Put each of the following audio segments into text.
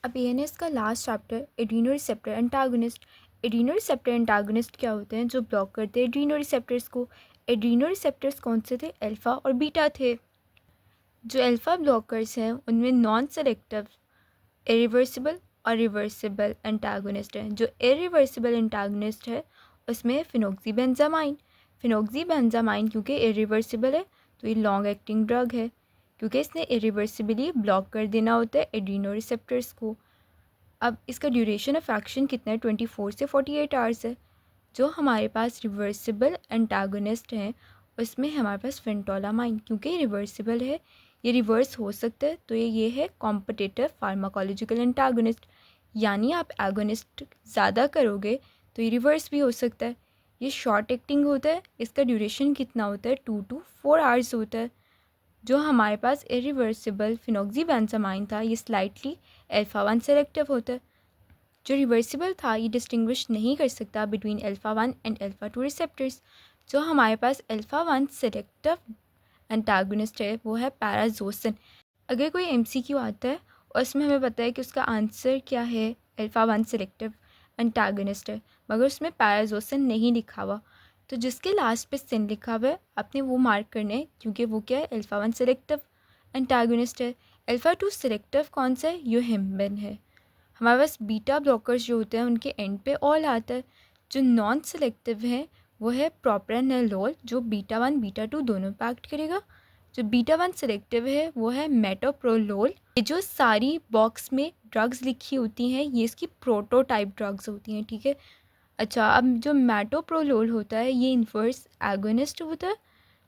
अब एएनएस का last chapter Adreno receptor antagonist. Adreno receptor antagonist क्या होते हैं? जो ब्लॉक करते हैं एड्रीनो रिसेप्टर्स को। एड्रीनो रिसेप्टर्स कौन से थे? अल्फ़ा और बीटा थे। जो अल्फ़ा ब्लॉकर्स हैं उनमें नॉन सेलेक्टिव, इरिवर्सिबल और रिवर्सिबल एंटागोनिस्ट हैं। जो इरिवर्सिबल एंटागोनिस्ट है उसमें फिनोक्सीबेंजामाइन। फिनोक्सीबेंजामाइन क्योंकि इरिवर्सिबल है तो ये लॉन्ग एक्टिंग ड्रग है, क्योंकि इसने इरिवर्सिबली ब्लॉक कर देना होता है एड्रीनो रिसेप्टर्स को। अब इसका ड्यूरेशन ऑफ एक्शन कितना है? 24 से 48 आवर्स है। जो हमारे पास रिवर्सिबल एंटागोनिस्ट हैं उसमें हमारे पास फेंटोलामाइन, क्योंकि रिवर्सिबल है, ये रिवर्स हो सकता है, तो ये है कॉम्पिटिटिव फार्माकोलॉजिकल एंटागोनिस्ट। यानी आप एगोनिस्ट ज़्यादा करोगे तो ये रिवर्स भी हो सकता है। ये शॉर्ट एक्टिंग होता है, इसका ड्यूरेशन कितना होता है? 2 to 4 आवर्स होता है। जो हमारे पास इरिवर्सिबल फिनोक्सीबेंजामाइन था ये स्लाइटली अल्फ़ा 1 सेलेक्टिव होता है। जो रिवर्सिबल था ये डिस्टिंग्विश नहीं कर सकता between alpha 1 and alpha 2 receptors. जो हमारे पास अल्फ़ा 1 सेलेक्टिव एंटागोनिस्ट है वो है पैराजोसिन। अगर कोई एमसीक्यू आता है और उसमें हमें पता है कि उसका आंसर क्या है, अल्फ़ा 1 सेलेक्टिव एंटागोनिस्ट है, मगर उसमें पैराजोसिन नहीं लिखा हुआ, तो जिसके लास्ट पे सिन लिखा हुआ है आपने वो मार्क करना है, क्योंकि वो क्या है? अल्फ़ा 1 सेलेक्टिव एंटागोनिस्ट है। अल्फ़ा 2 सेलेक्टिव कौन सा है? यूहिम्बिन है। हमारे पास बीटा ब्लॉकर्स जो होते हैं उनके एंड पे ऑल आता है। जो नॉन सेलेक्टिव है वो है प्रोप्रानोलोल, जो बीटा 1 बीटा 2 दोनों पे एक्ट करेगा। जो बीटा 1 सेलेक्टिव है वो है मेटोप्रोलोल। ये जो सारी बॉक्स में ड्रग्स लिखी होती हैं ये इसकी प्रोटोटाइप ड्रग्स होती हैं, ठीक है। अच्छा, अब जो मेटोप्रोलोल होता है ये इन्वर्स एगोनिस्ट होता है।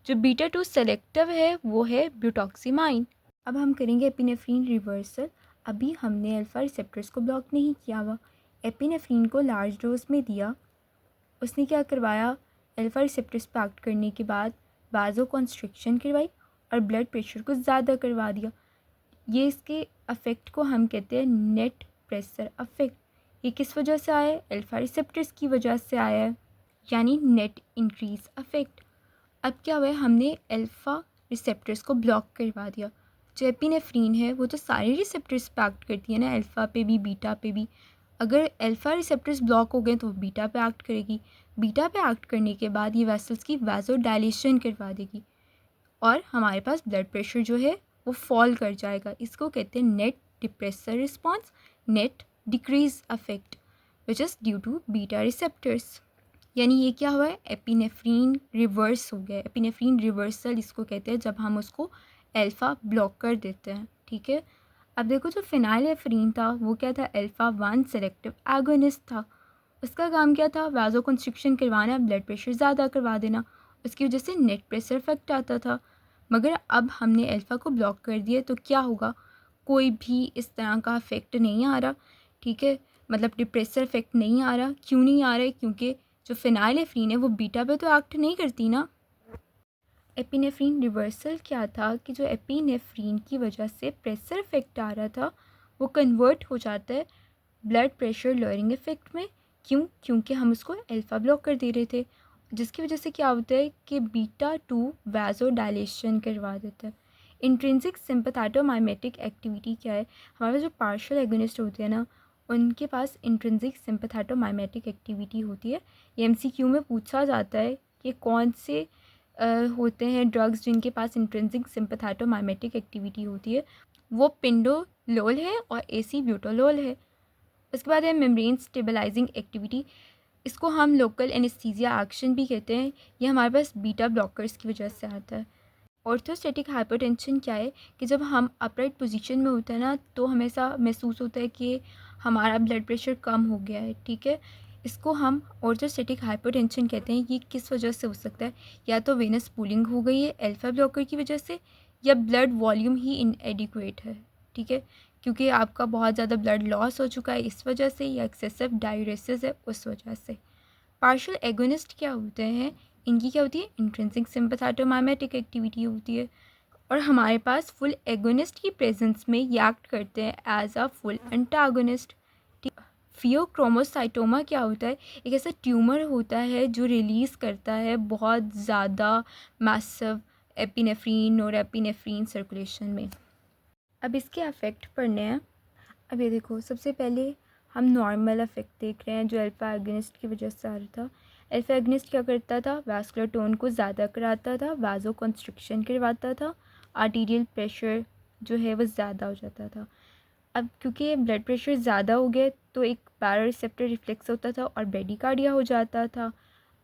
जो बीटा 2 सेलेक्टिव है वो है ब्यूटॉक्सीमाइन। अब हम करेंगे एपिनेफ्रीन रिवर्सल। अभी हमने अल्फ़ा रिसेप्टर्स को ब्लॉक नहीं किया हुआ, एपिनेफ्रीन को लार्ज डोज में दिया, उसने क्या करवाया? अल्फ़ा रिसेप्टर्स पे एक्ट करने के बाद वाजो कॉन्स्ट्रिक्शन करवाई और ब्लड प्रेशर को ज़्यादा करवा दिया। ये इसके अफेक्ट को हम कहते हैं नेट प्रेशर अफेक्ट। ये किस वजह से आया है? अल्फ़ा रिसेप्टर्स की वजह से आया है, यानी नेट इंक्रीज अफेक्ट। अब क्या हुआ है? हमने अल्फ़ा रिसेप्टर्स को ब्लॉक करवा दिया। जो एपिनेफ्रीन है वो तो सारे रिसेप्टर्स पे एक्ट करती है ना, अल्फ़ा पे भी बीटा पे भी। अगर अल्फ़ा रिसेप्टर्स ब्लॉक हो गए तो वो बीटा पे एक्ट करेगी। बीटा पे एक्ट करने के बाद ये वेसल्स की वाजो डायलेशन करवा देगी और हमारे पास ब्लड प्रेशर जो है वो फॉल कर जाएगा। इसको कहते हैं net depressor response, net decrease effect, which is due to beta receptors. यानी ये क्या हुआ है? एपिनेफ्रीन रिवर्स हो गया। एपिनेफ्रीन रिवर्सल इसको कहते हैं जब हम उसको अल्फ़ा ब्लॉक कर देते हैं, ठीक है। अब देखो जो फिनाइलेफ्रीन था वो क्या था? अल्फ़ा 1 सेलेक्टिव एगोनिस्ट था। उसका काम क्या था? वाजो कंस्ट्रिक्शन करवाना, ब्लड प्रेशर ज़्यादा करवा देना, उसकी वजह से नेट प्रेशर इफेक्ट आता था। मगर अब हमने अल्फ़ा को ब्लॉक कर दिया तो क्या होगा? कोई भी इस तरह का इफेक्ट नहीं आ रहा, ठीक है। मतलब डिप्रेसर इफेक्ट नहीं आ रहा। क्यों नहीं आ रहा है? क्योंकि जो फिनाइलेफ्रीन है वो बीटा पे तो एक्ट नहीं करती ना। एपिनेफ्रीन रिवर्सल क्या था कि जो एपिनेफ्रीन की वजह से प्रेशर इफेक्ट आ रहा था वो कन्वर्ट हो जाता है ब्लड प्रेशर लोअरिंग इफेक्ट में। क्यों? क्योंकि हम उसको अल्फ़ा ब्लॉक कर दे रहे थे, जिसकी वजह से क्या होता है कि बीटा 2 वाजो डायलेशन करवा देता है। इंट्रिंसिक सिंपैथेटोमाइमेटिक एक्टिविटी क्या है? हमारे जो पार्शियल एगोनिस्ट होते हैं ना उनके पास इंट्रिंसिक सिंपैथेटोमाइमेटिक एक्टिविटी होती है। ये एमसीक्यू में पूछा जाता है कि कौन से होते हैं ड्रग्स जिनके पास इंट्रिंसिक सिंपैथेटोमाइमेटिक एक्टिविटी होती है। वो पिंडोलोल है और एसी ब्यूटोलोल है। उसके बाद है मेम्ब्रेन स्टेबलाइजिंग एक्टिविटी। इसको हम लोकल एनेस्थीसिया एक्शन भी कहते हैं। ये हमारे पास बीटा ब्लॉकर्स की वजह से आता है। ऑर्थोस्टैटिक हाइपरटेंशन क्या है कि जब हम अपराइट पोजीशन में होते हैं ना तो हमेशा महसूस होता है कि हमारा ब्लड प्रेशर कम हो गया है, ठीक है। इसको हम ऑर्थोस्टैटिक हाइपरटेंशन कहते हैं। ये किस वजह से हो सकता है? या तो वेनस पूलिंग हो गई है अल्फ़ा ब्लॉकर की वजह से, या ब्लड वॉल्यूम ही इनएडिक्वेट है, ठीक है, क्योंकि आपका बहुत ज़्यादा ब्लड लॉस हो चुका है इस वजह से, या एक्सेसिव डायूरेसिस है उस वजह से। पार्शियल एगोनिस्ट क्या होते हैं? इनकी क्या होती है? इंट्रिंसिक सिंपैथेटोमाइमेटिक एक्टिविटी होती है और हमारे पास फुल एगोनिस्ट की प्रेजेंस में ये एक्ट करते हैं as a full antagonist. Phaeochromocytoma क्या होता है? एक ऐसा ट्यूमर होता है जो रिलीज़ करता है बहुत ज़्यादा मैसिव एपिनेफ्रीन और एपिनेफ्रीन सर्कुलेशन में। अब इसके अफेक्ट पढ़ने हैं। अब ये देखो, सबसे पहले हम नॉर्मल इफेक्ट देख रहे हैं जो अल्फ़ा एगोनिस्ट की वजह से आ रहा था। अल्फ़ा एगोनिस्ट क्या करता था, वास्कुलर टोन को ज़्यादा कराता था, वाजो कंस्ट्रिक्शन करवाता था, आर्टीरियल प्रेशर जो है वो ज़्यादा हो जाता था। अब क्योंकि ब्लड प्रेशर ज़्यादा हो गया तो एक पैरारिसेप्टर रिफ्लेक्स होता था और ब्रेडिकार्डिया हो जाता था।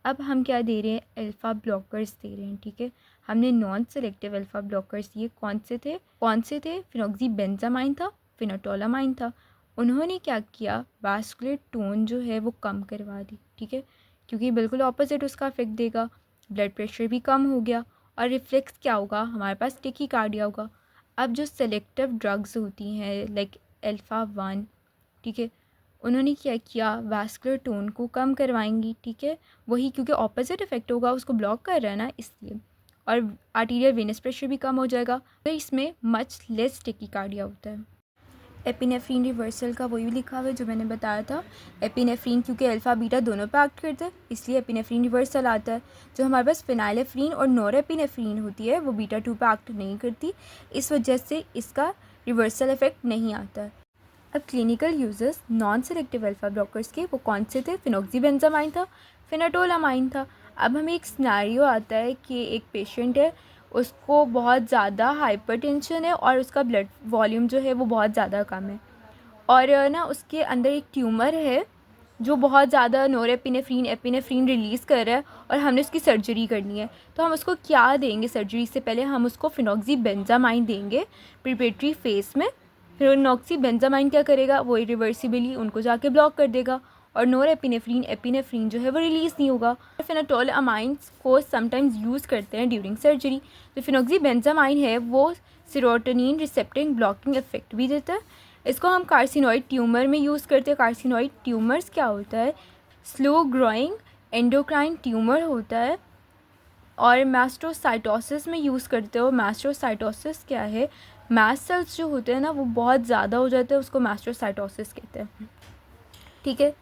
अब हम क्या दे रहे हैं, अल्फ़ा ब्लॉकर्स दे रहे हैं। ठीक है, हमने नॉन सेलेक्टिव अल्फ़ा ब्लॉकर्स दिए। कौन से थे? फिनॉक्सीबेंजामाइन था, फिनाटोलामाइन था। उन्होंने क्या किया, वास्कुलर टोन जो है वो कम करवा दी। ठीक है, क्योंकि बिल्कुल ऑपोजिट उसका इफेक्ट देगा, ब्लड प्रेशर भी कम हो गया और रिफ्लेक्स क्या होगा, हमारे पास टेकीकार्डिया होगा। अब जो सेलेक्टिव ड्रग्स होती हैं लाइक अल्फ़ा 1, ठीक है, उन्होंने क्या किया, वास्कुलर टोन को कम करवाएंगी। ठीक है, वही क्योंकि ऑपोजिट इफेक्ट होगा, उसको ब्लॉक कर रहा है ना, इसलिए। और आर्टीरियल वेनस प्रेशर भी कम हो जाएगा, तो इसमें मच लेस टेकीकार्डिया होता है। एपिनेफ्रीन रिवर्सल का वही लिखा हुआ है जो मैंने बताया था। एपिनेफ्रीन क्योंकि अल्फ़ा बीटा दोनों पे एक्ट करते हैं, इसलिए एपिनेफ्रीन रिवर्सल आता है। जो हमारे पास फिनाइलेफ्रीन और नॉरएपिनेफ्रीन होती है वो बीटा 2 पे एक्ट नहीं करती, इस वजह से इसका रिवर्सल इफेक्ट नहीं आता है। अब clinical uses non selective alpha blockers के वो कौन से थे, फिनॉक्सीबेंजामाइन था, फिनाटोलामाइन था। अब हमें एक सिनेरियो आता है कि एक पेशेंट है, उसको बहुत ज़्यादा हाइपरटेंशन है और उसका ब्लड वॉल्यूम जो है वो बहुत ज़्यादा कम है, और ना उसके अंदर एक ट्यूमर है जो बहुत ज़्यादा नॉरएपिनेफ्रीन एपिनेफ्रीन रिलीज़ कर रहा है और हमने उसकी सर्जरी करनी है। तो हम उसको क्या देंगे, सर्जरी से पहले हम उसको फिनॉक्सीबेंजामाइन देंगे प्रिपरेटरी फेज़ में। फिनॉक्सीबेंजामाइन क्या करेगा, वो रिवर्सिबली उनको जाके ब्लॉक कर देगा और नॉरएपिनेफ्रीन एपिनेफ्रीन जो है वो रिलीज़ नहीं होगा। फिनाटोलामाइंस को समटाइम्स यूज़ करते हैं ड्यूरिंग सर्जरी। तो फिनॉक्सीबेंजामाइन है वो सेरोटोनिन रिसेप्टिंग ब्लॉकिंग इफेक्ट भी देता है। इसको हम कार्सिनोइड ट्यूमर में यूज़ करते हैं। कार्सिनोइड ट्यूमर्स क्या होता है, स्लो ग्रोइंग एंडोक्राइन ट्यूमर होता है। और मैस्टोसाइटोसिस में यूज़ करते हो। मैस्टोसाइटोसिस क्या है, मैस्ट सेल्स जो होते हैं ना वो बहुत ज़्यादा हो जाते हैं, उसको मैस्टोसाइटोसिस कहते हैं। ठीक है,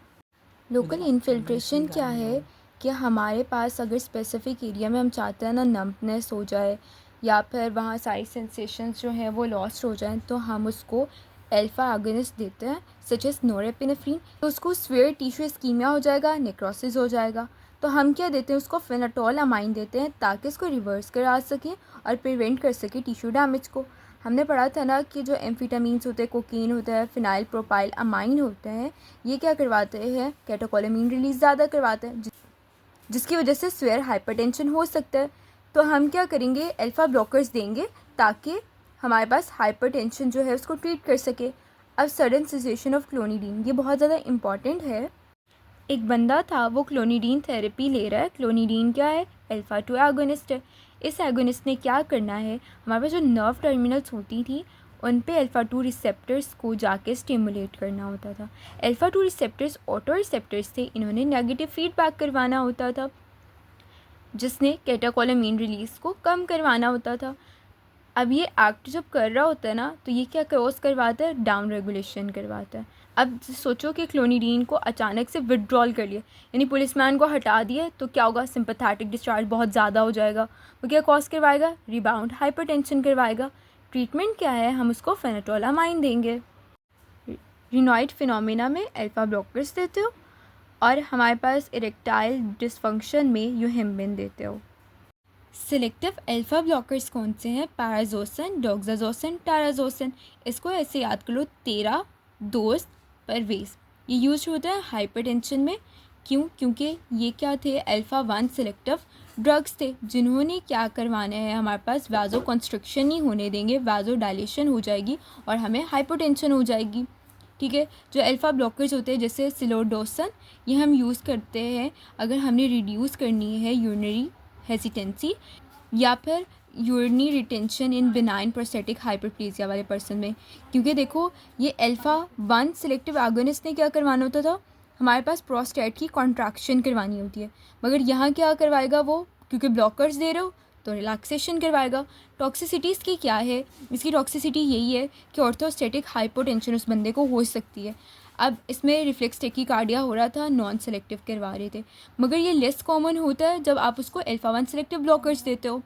लोकल इन्फिल्ट्रेशन क्या है कि हमारे पास अगर स्पेसिफिक एरिया में हम चाहते हैं ना नम्बनेस हो जाए या फिर वहाँ सारी सेंसेशंस जो हैं वो लॉस्ट हो जाएं, तो हम उसको अल्फ़ा एगोनिस्ट देते हैं सच एज नॉरएपिनेफ्रीन। तो उसको स्वेयर टिश्यू इस्कीमिया हो जाएगा, नेक्रोसिस हो जाएगा। तो हम क्या देते हैं, उसको फिनाटोलामाइन देते हैं ताकि इसको रिवर्स करा सकें और प्रिवेंट कर सके टिश्यू डैमेज को। हमने पढ़ा था ना कि जो एम्फीटामीन्स होते हैं, कोकीन होता है, फिनाइल प्रोपाइल अमाइन होते हैं, ये क्या करवाते हैं, कैटेकोलामीन रिलीज़ ज़्यादा करवाते हैं, जिसकी वजह से स्वेयर हाइपरटेंशन हो सकता है। तो हम क्या करेंगे, अल्फ़ा ब्लॉकर्स देंगे ताकि हमारे पास हाइपरटेंशन जो है उसको ट्रीट कर सके। अब सडन सेसेशन ऑफ क्लोनिडीन, ये बहुत ज़्यादा इम्पॉर्टेंट है। एक बंदा था वो क्लोनिडीन थेरेपी ले रहा है। क्लोनिडीन क्या है, अल्फ़ा 2 एगोनिस्ट है। इस एगोनिस्ट ने क्या करना है, हमारे पास जो नर्व टर्मिनल्स होती थी उन पे अल्फ़ा 2 रिसेप्टर्स को जाके स्टिमुलेट करना होता था। अल्फ़ा 2 रिसेप्टर्स ऑटो रिसेप्टर्स थे, इन्होंने नेगेटिव फीडबैक करवाना होता था जिसने कैटेकोलामीन रिलीज़ को कम करवाना होता था। अब ये एक्ट जब कर रहा होता है ना तो ये क्या क्रॉस करवाता है, डाउन रेगुलेशन करवाता है। अब सोचो कि क्लोनिडीन को अचानक से विड्रॉल कर लिया, यानी पुलिसमैन को हटा दिया, तो क्या होगा, सिंपैथेटिक डिस्चार्ज बहुत ज़्यादा हो जाएगा। वो क्या कॉज करवाएगा, रिबाउंड हाइपरटेंशन करवाएगा। ट्रीटमेंट क्या है, हम उसको फिनाटोलामाइन देंगे। रिनॉइड फिनोमिना में अल्फ़ा ब्लॉकर्स देते हो और हमारे पास इरेक्टाइल डिसफंक्शन में यूहिम्बिन देते हो। सिलेक्टिव अल्फ़ा ब्लॉकर्स कौन से हैं, पैराजोसन, डॉक्साजोसन, टाराजोसन। इसको ऐसे याद कर लो, 13 दोस्त परवेज। ये यूज होता है हाइपरटेंशन में। क्यों, क्योंकि ये क्या थे, अल्फ़ा 1 सिलेक्टिव ड्रग्स थे जिन्होंने क्या करवाना है, हमारे पास वाजो कंस्ट्रक्शन नहीं होने देंगे, वाजो डायलेशन हो जाएगी और हमें हाइपरटेंशन हो जाएगी। ठीक है, जो अल्फ़ा ब्लॉकर्स होते हैं जैसे सिलोडोसन, ये हम यूज़ करते हैं अगर हमने रिड्यूस करनी है यूरिनरी हेजिटेंसी या फिर यूरिनरी रिटेंशन इन बिनाइन प्रोस्टेटिक हाइपरप्लेजिया वाले पर्सन में। क्योंकि देखो ये अल्फ़ा 1 सिलेक्टिव एगोनिस्ट ने क्या करवाना होता था, हमारे पास प्रोस्टेट की कॉन्ट्रैक्शन करवानी होती है, मगर यहाँ क्या करवाएगा वो, क्योंकि ब्लॉकर्स दे रहे हो तो रिलैक्सेशन करवाएगा। टॉक्सिसिटीज़ की क्या है, इसकी टॉक्सिसिटी यही है कि ऑर्थोस्टेटिक हाइपोटेंशन उस बंदे को हो सकती है। अब इसमें रिफ्लेक्स टेकीकार्डिया हो रहा था, नॉन सेलेक्टिव करवा रहे थे, मगर ये लेस कॉमन होता है जब आप उसको अल्फ़ा 1 सेलेक्टिव ब्लॉकर्स देते हो।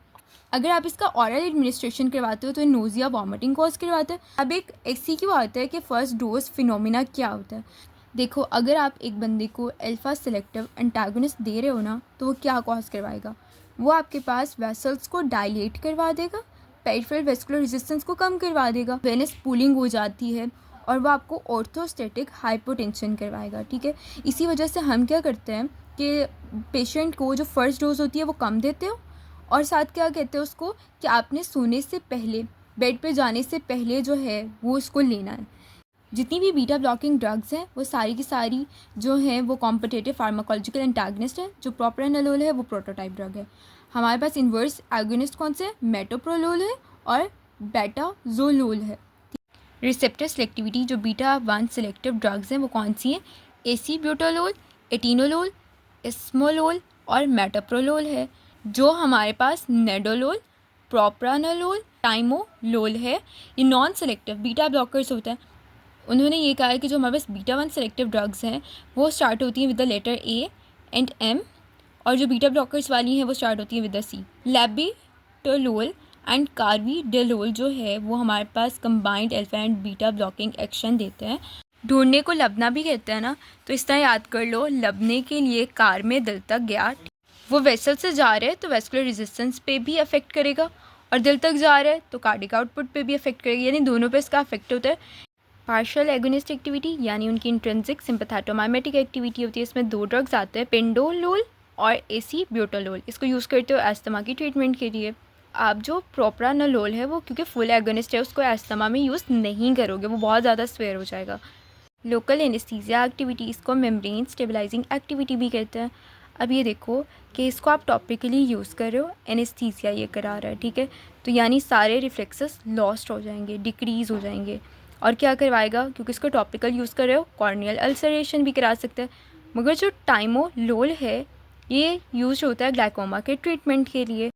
अगर आप इसका ऑरल एडमिनिस्ट्रेशन करवाते हो तो ये नोज़िया वॉमिटिंग कॉज करवाता है। अब एक XCQ आता है कि फ़र्स्ट डोज फिनोमिना क्या होता है। देखो, अगर आप एक बंदे को अल्फ़ा सेलेक्टिव एंटागोनिस्ट दे रहे हो ना, तो वो क्या कॉज करवाएगा, वो आपके पास वेसल्स को डायलेट करवा देगा, पेरिफेरल वेस्कुलर रेजिस्टेंस को कम करवा देगा, वेनस पूलिंग हो जाती है और वो आपको ऑर्थोस्टैटिक हाइपोटेंशन करवाएगा। ठीक है, इसी वजह से हम क्या करते हैं कि पेशेंट को जो फर्स्ट डोज होती है वो कम देते हो, और साथ क्या कहते हैं उसको कि आपने सोने से पहले, बेड पे जाने से पहले जो है वो उसको लेना है। जितनी भी बीटा ब्लॉकिंग ड्रग्स हैं वो सारी की सारी जो हैं वो कॉम्पिटिटिव फार्माकोलॉजिकल एंटागनिस्ट है। जो प्रोप्रानोलोल है वो प्रोटोटाइप ड्रग है। हमारे पास इन्वर्स एगोनिस्ट कौन से, मेटोप्रोलोल है और बेटाजोलोल है। रिसेप्टर सेलेक्टिविटी जो बीटा 1 सेलेक्टिव ड्रग्स हैं वो कौन सी हैं, एसीब्यूटोलोल, एटिनोलोल, एस्मोलोल और मेटोप्रोलोल है। जो हमारे पास नेडोलोल, प्रोप्रानोलोल, टाइमोलोल है, ये नॉन सेलेक्टिव बीटा ब्लॉकर्स होते हैं। उन्होंने ये कहा है कि जो हमारे पास बीटा 1 सेलेक्टिव ड्रग्स हैं वो स्टार्ट होती हैं with the letter A and M, और जो बीटा ब्लॉकर्स वाली हैं वो स्टार्ट होती हैं with the C। Labetalol and carvedilol जो है वो हमारे पास combined alpha and beta blocking action देते हैं। ढूंढने को लबना भी कहते हैं ना, तो इस तरह याद कर लो, लबने के लिए कार में दिल तक गया, वो वेसल से जा रहे हैं तो वेस्कुलर रेजिस्टेंस पे भी अफेक्ट करेगा, और दिल तक जा रहे हैं तो कार्डिक आउटपुट पे भी अफेक्ट करेगा, यानी दोनों पे इसका अफेक्ट होता है। पार्शियल एगोनिस्ट एक्टिविटी यानी उनकी इंट्रिंसिक सिंपैथोमाइमेटिक एक्टिविटी होती है। इसमें 2 ड्रग्स आते हैं, पेंडोलोल और एसीब्यूटोलोल। इसको यूज़ करते हो एस्थमा की ट्रीटमेंट के लिए। आप जो प्रोप्रानोलोल है वो क्योंकि फुल एगोनिस्ट है उसको एस्थमा में यूज़ नहीं करोगे, वो बहुत ज़्यादा स्वेयर हो जाएगा। लोकल एनेस्थीसिया एक्टिविटी, इसको मेम्ब्रेन स्टेबलाइजिंग एक्टिविटी भी कहते हैं। अब ये देखो कि इसको आप टॉपिकली यूज़ कर रहे हो, एनेस्थीसिया ये करा रहा है, ठीक है, तो यानी सारे रिफ्लेक्सेस लॉस्ट हो जाएंगे, डिक्रीज़ हो जाएंगे। और क्या करवाएगा, क्योंकि इसको टॉपिकल यूज़ कर रहे हो, कॉर्नियल अल्सरेशन भी करा सकते हैं। मगर जो टाइमोलोल है ये यूज होता है ग्लाइकोमा के ट्रीटमेंट के लिए।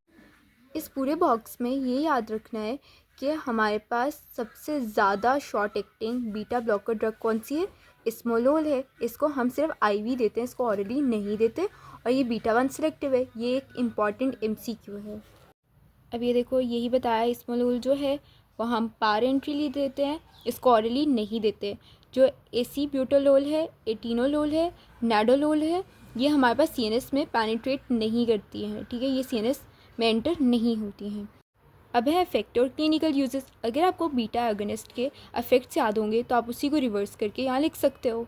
इस पूरे बॉक्स में ये याद रखना है कि हमारे पास सबसे ज़्यादा short acting beta blocker drug कौन सी है, इस्मोलोल है। इसको हम सिर्फ IV देते हैं, इसको ऑरली नहीं देते, और ये बीटा 1 सेलेक्टिव है। ये एक इम्पॉर्टेंट MCQ है। अब ये देखो, यही बताया, इस्मोलोल जो है वो हम पारेंट्रीली देते हैं, इसको ऑरली नहीं देते। जो एसीब्यूटोलोल है, एटिनोलोल है, नाडोलोल है, ये हमारे पास CNS में पेनिट्रेट नहीं करती हैं, ठीक है, ये CNS में एंटर नहीं होती हैं। अब है इफेक्ट और क्लिनिकल यूजेस। अगर आपको बीटा एगोनिस्ट के इफेक्ट्स याद होंगे तो आप उसी को रिवर्स करके यहाँ लिख सकते हो।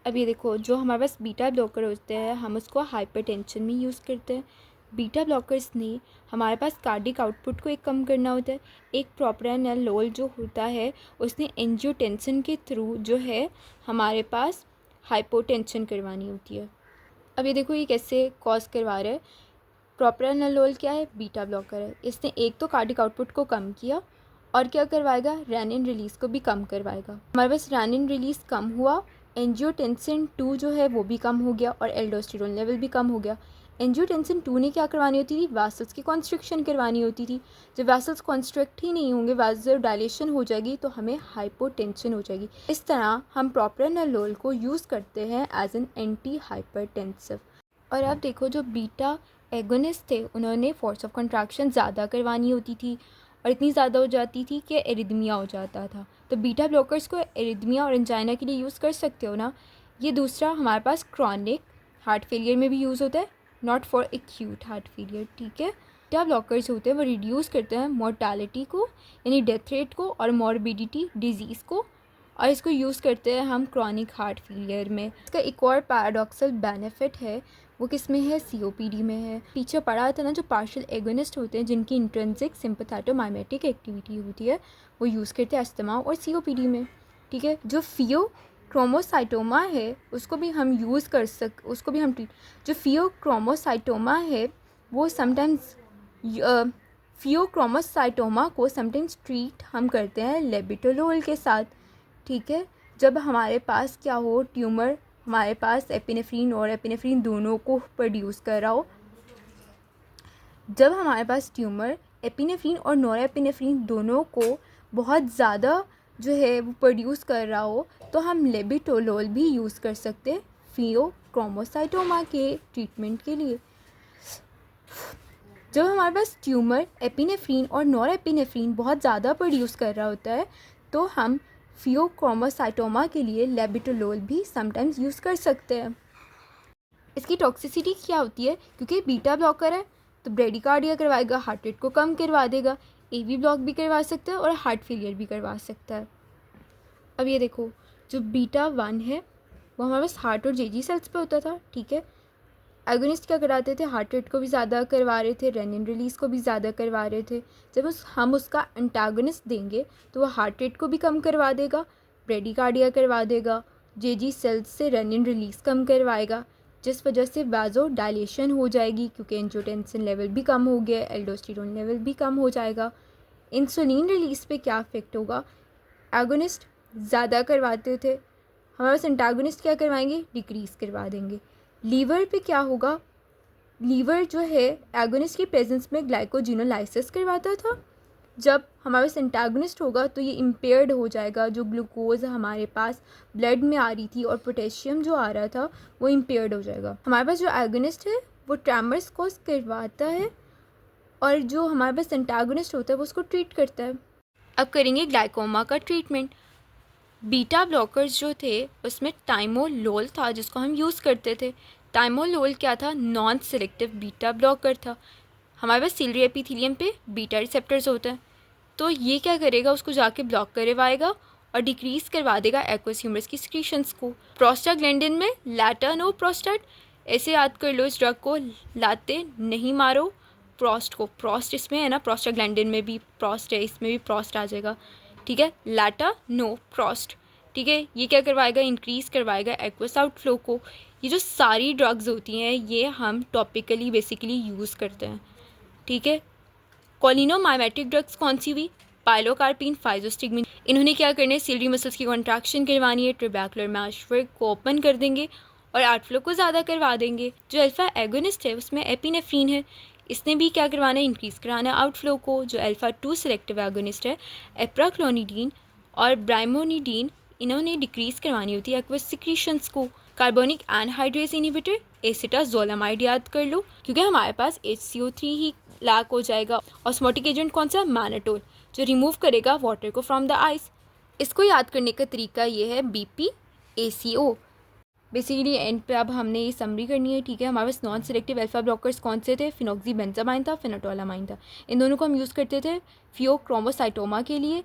अब ये देखो, जो हमारे पास बीटा ब्लॉकर होते हैं हम उसको हाइपरटेंशन में यूज़ करते हैं। बीटा ब्लॉकर्स ने हमारे पास कार्डिक आउटपुट को एक कम करना होता है। एक प्रोप्रानोलोल जो होता है उसने एंजियोटेंसिन के थ्रू जो है हमारे पास हाइपोटेंशन करवानी होती है। अब ये देखो, ये कैसे कॉज करवा रहा है। प्रोप्रानोलोल क्या है, बीटा ब्लॉकर है। इसने एक तो कार्डिक आउटपुट को कम किया और क्या करवाएगा, रेनिन रिलीज़ को भी कम करवाएगा। हमारे पास रेनिन रिलीज़ कम हुआ, एंजियोटेंसिन 2 जो है वो भी कम हो गया और एल्डोस्टेरोन लेवल भी कम हो गया। एंजियोटेंसिन 2 ने क्या करवानी होती थी, वैसल्स की कॉन्स्ट्रिक्शन करवानी होती थी। जब वैसल्स कॉन्स्ट्रिक्ट ही नहीं होंगे, वैसल डायलेशन हो जाएगी तो हमें हाइपोटेंशन हो जाएगी। इस तरह हम प्रोप्रानोलोल को यूज़ करते हैं एज एन एंटी हाइपरटेंसिव। और अब देखो, जो बीटा एगोनिस्ट थे उन्होंने फोर्स ऑफ कंट्रैक्शन ज़्यादा करवानी होती थी और इतनी ज़्यादा हो जाती थी कि एरिदमिया हो जाता था। तो बीटा ब्लॉकर्स को एरिदमिया और एंजाइना के लिए यूज़ कर सकते हो ना। ये दूसरा हमारे पास क्रॉनिक हार्ट फेलियर में भी यूज़ होता है, not for acute heart failure, ठीक है। बीटा ब्लॉकर्स होते हैं वो रिड्यूस करते हैं मोर्टालिटी को, यानी डेथ रेट को और मॉर्बिडिटी डिजीज़ को, और इसको यूज़ करते हैं हम क्रॉनिक हार्ट फेलियर में। इसका एक और पैराडॉक्सल बेनिफिट है, वो किस में है, COPD में है। पीछे पढ़ा था ना, जो पार्शियल एगोनिस्ट होते हैं जिनकी इंट्रिंसिक सिंपैथोमाइमेटिक एक्टिविटी होती है वो यूज़ करते हैं अस्थमा और COPD में, ठीक है। जो फियोक्रोमोसाइटोमा है उसको भी हम यूज़ कर उसको भी हम जो फियोक्रोमोसाइटोमा है वो समटाइम्स फियोक्रोमोसाइटोमा को समटाइम्स ट्रीट हम करते हैं लेबिटोलोल के साथ, ठीक है। जब हमारे पास क्या हो, ट्यूमर हमारे पास एपिनेफ्रीन और एपिनेफ्रीन दोनों को प्रोड्यूस कर रहा हो, जब हमारे पास ट्यूमर एपिनेफ्रीन और नॉरएपिनेफ्रीन दोनों को बहुत ज़्यादा जो है वो प्रोड्यूस कर रहा हो, तो हम लेबिटोलोल भी यूज़ कर सकते हैं फियोक्रोमोसाइटोमा के ट्रीटमेंट के लिए। जब हमारे पास ट्यूमर एपिनेफ्रीन और नॉरएपिनेफ्रीन बहुत ज़्यादा प्रोड्यूस कर रहा होता है तो हम फियोक्रोमोसाइटोमा के लिए लेबिटोलोल भी समटाइम्स यूज़ कर सकते हैं। इसकी टॉक्सिसिटी क्या होती है, क्योंकि बीटा ब्लॉकर है तो ब्रेडिकार्डिया करवाएगा, हार्ट रेट को कम करवा देगा, एवी ब्लॉक भी करवा सकता है और हार्ट फेलियर भी करवा सकता है। अब ये देखो, जो बीटा 1 है वो हमारे पास हार्ट और जेजी सेल्स पे होता था, ठीक है। एगोनिस्ट क्या कराते थे, हार्ट रेट को भी ज़्यादा करवा रहे थे, रेनिन रिलीज़ को भी ज़्यादा करवा रहे थे। जब हम उसका एंटागोनिस्ट देंगे तो वो हार्ट रेट को भी कम करवा देगा, ब्रेडिकार्डिया करवा देगा, जेजी सेल्स से रेनिन रिलीज़ कम करवाएगा, जिस वजह से वाजो डायलेशन हो जाएगी, क्योंकि एंजियोटेंसिन लेवल भी कम हो गया, एल्डोस्टेरोन लेवल भी कम हो जाएगा। इंसुलिन रिलीज़ पे क्या इफेक्ट होगा, एगोनिस्ट ज़्यादा करवाते थे, हमारे पास एंटागोनिस्ट क्या करवाएंगे, डिक्रीज़ करवा देंगे। लीवर पे क्या होगा, लीवर जो है एगोनिस्ट की प्रेजेंस में ग्लाइकोजिनोलाइसिस करवाता था, जब हमारे पास एंटागोनिस्ट होगा तो ये इम्पेयर्ड हो जाएगा, जो ग्लूकोज हमारे पास ब्लड में आ रही थी और पोटेशियम जो आ रहा था वो इम्पेयर्ड हो जाएगा। हमारे पास जो एगोनिस्ट है वो ट्रेमर्स कॉज करवाता है और जो हमारे पास एंटागोनिस्ट होता है वो उसको ट्रीट करता है। अब करेंगे ग्लाइकोमा का ट्रीटमेंट। बीटा ब्लॉकर्स जो थे उसमें टाइमोलोल था जिसको हम यूज़ करते थे। टाइमोलोल क्या था, नॉन सेलेक्टिव बीटा ब्लॉकर था। हमारे पास सिलरी एपिथेलियम पे बीटा रिसेप्टर्स होते हैं, तो ये क्या करेगा, उसको जाके ब्लॉक करवाएगा और डिक्रीज़ करवा देगा एक्वस ह्यूमरस की सिक्रीशंस को। प्रोस्टाग्लैंडिन में लैटानो प्रोस्टाट, ऐसे याद कर लो इस ड्रग को, लाते नहीं मारो प्रोस्ट को, प्रोस्ट इसमें है ना, प्रोस्टाग्लैंडिन में भी प्रोस्ट है, इसमें भी प्रोस्ट आ जाएगा, ठीक है, लाटा नो प्रोस्ट, ठीक है। ये क्या करवाएगा, इंक्रीज़ करवाएगा एक्वस आउटफ्लो को। ये जो सारी ड्रग्स होती हैं ये हम टॉपिकली बेसिकली यूज़ करते हैं, ठीक है। कॉलिनोमाइमेटिक ड्रग्स कौन सी हुई, पाइलोकार्पिन, फाइजोस्टिगमिन। इन्होंने क्या करना है, सिलरी मसल्स की कॉन्ट्रैक्शन करवानी है, ट्रिबैकुलर मैशवर्क को ओपन कर देंगे और आउटफ्लो को ज़्यादा करवा देंगे। जो अल्फा एगोनिस्ट है उसमें एपिनेफ्रीन है, इसने भी क्या करवाना है, इंक्रीज़ कराना है आउटफ्लो को। जो अल्फा 2 सेलेक्टिव एगोनिस्ट है एप्राक्लोनिडीन और ब्राइमोनिडीन, इन्होंने डिक्रीज़ करवानी होती है एक्वस सिक्रीशंस को। कार्बोनिक एनहाइड्रेज इनिबिटर एसिटाजोलामाइड याद कर लो, क्योंकि हमारे पास HCO3 ही लैक हो जाएगा। ऑस्मोटिक एजेंट कौन सा, मैनाटोल, जो रिमूव करेगा वाटर को फ्रॉम द आइस। इसको याद करने का तरीका ये है BPACO। बेसिकली एंड पे अब हमने ये समरी करनी है, ठीक है। हमारे पास नॉन सेलेक्टिव अल्फा ब्लॉकर्स कौन से थे, फिनोक्सीबेंजामाइन था, फेनाटोलामाइन था। इन दोनों को हम यूज़ करते थे फियोक्रोमोसाइटोमा के लिए।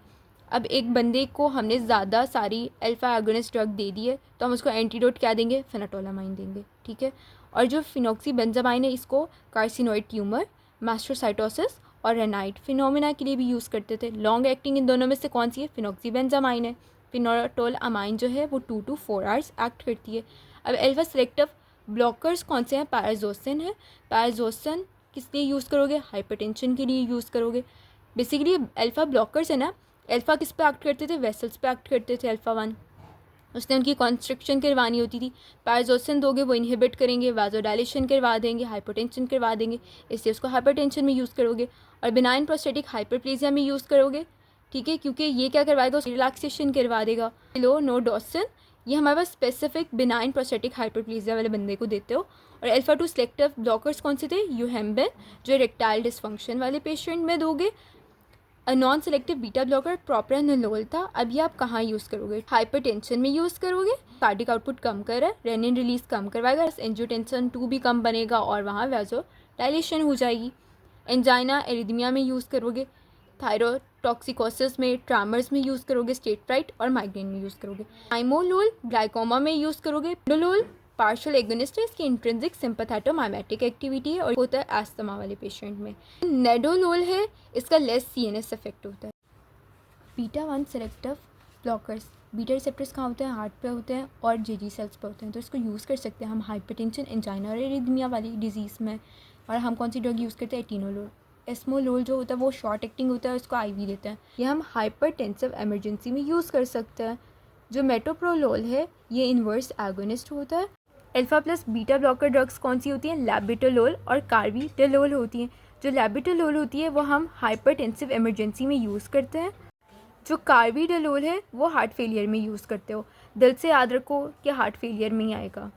अब एक बंदे को हमने ज़्यादा सारी अल्फा एगोनिस्ट ड्रग दे दी है तो हम उसको एंटीडोट क्या देंगे, फेनाटोलामाइन देंगे, ठीक है। और जो फिनोक्सीबेंजामाइन है इसको कार्सिनोइड ट्यूमर, मास्टोसाइटोसिस और रेनाइट फिनोमिना के लिए भी यूज़ करते थे। लॉन्ग एक्टिंग इन दोनों में से कौन सी है, फिनोक्सीबेंजामाइन है। फिनोटोलामाइन जो है वो 2 to 4 आवर्स एक्ट करती है। अब अल्फा सेलेक्टिव ब्लॉकर्स कौन से हैं, पैराजोसिन है। पैराजोसिन किस लिए यूज़ करोगे, हाइपरटेंशन के लिए यूज़ करोगे। बेसिकली अल्फा ब्लॉकर्स है ना, अल्फा किस पे एक्ट करते थे, वेसल्स पे एक्ट करते थे। अल्फा 1 उसने उनकी कॉन्स्ट्रिक्शन करवानी होती थी। पैराजोसिन दोगे वो इनहिबिट करेंगे, वाजोडाइलेशन करवा देंगे, हाइपरटेंशन करवा देंगे, इसलिए उसको हाइपरटेंशन में यूज़ करोगे। और बिनाइन प्रोस्टेटिक हाइपरप्लेजिया में यूज़ करोगे, ठीक है, क्योंकि ये क्या करवाएगा, रिलैक्सेशन करवा देगा। लो नोडोसिन, ये हमारे पास स्पेसिफिक बिनाइन प्रोस्टेटिक हाइपरप्लेजिया वाले बंदे को देते हो। और अल्फा 2 सेलेक्टिव ब्लॉकर्स कौन से थे, यूहेम्बिन, जो इरेक्टाइल डिसफंक्शन वाले पेशेंट में दोगे। Non selective beta blocker propranolol था। अब ये आप कहाँ यूज़ करोगे, हाइपरटेंशन में यूज़ करोगे, कार्डिक आउटपुट कम कर रहा है, रेनिन रिलीज कम करवाएगा, एंजियोटेंसिन 2 भी कम बनेगा और वहाँ वाजोडाइलेशन हो जाएगी। एंजाइना एरिथमिया में यूज़ करोगे, थायरोटॉक्सिकोसिस में, ट्रैमर्स में यूज़ करोगे, स्टेट फ्राइट और माइग्रेन में यूज़ करोगे। टाइमोलोल ग्लाइकोमा में यूज़ करोगे। नेडोलोल पार्शियल एगोनिस्ट है, इसकी इंट्रिंसिक सिंपैथेटोमाइमेटिक एक्टिविटी है और होता है एस्थमा वाले पेशेंट में। नेडोलोल है, इसका लेस CNS इफेक्ट होता है। Beta 1 selective blockers, beta receptors कहाँ होते हैं, हार्ट पे होते हैं और जेजी सेल्स पे होते हैं, तो इसको यूज़ कर सकते हैं हम हाइपरटेंशन, एंजाइना और एरिथमिया वाली डिजीज़ में। और हम कौन सी ड्रग यूज़ करते हैं, एटिनोलोल। एस्मोलोल जो होता है वो शॉर्ट एक्टिंग होता है, उसको IV देते हैं। ये हम हाइपरटेंसिव एमरजेंसी में यूज़ कर सकते हैं। जो मेटोप्रोलोल है ये इन्वर्स एगोनिस्ट होता है। Alpha plus beta blocker drugs कौन सी होती हैं, लैबिटोलोल और कार्बिटोलोल होती हैं। जो लैबिटोलोल होती है वो हम हाइपरटेंसिव इमरजेंसी में यूज़ करते हैं। जो कार्बिटोलोल है वो हार्ट फेलियर में यूज़ करते हो। दिल से याद रखो कि हार्ट फेलियर में ही आएगा।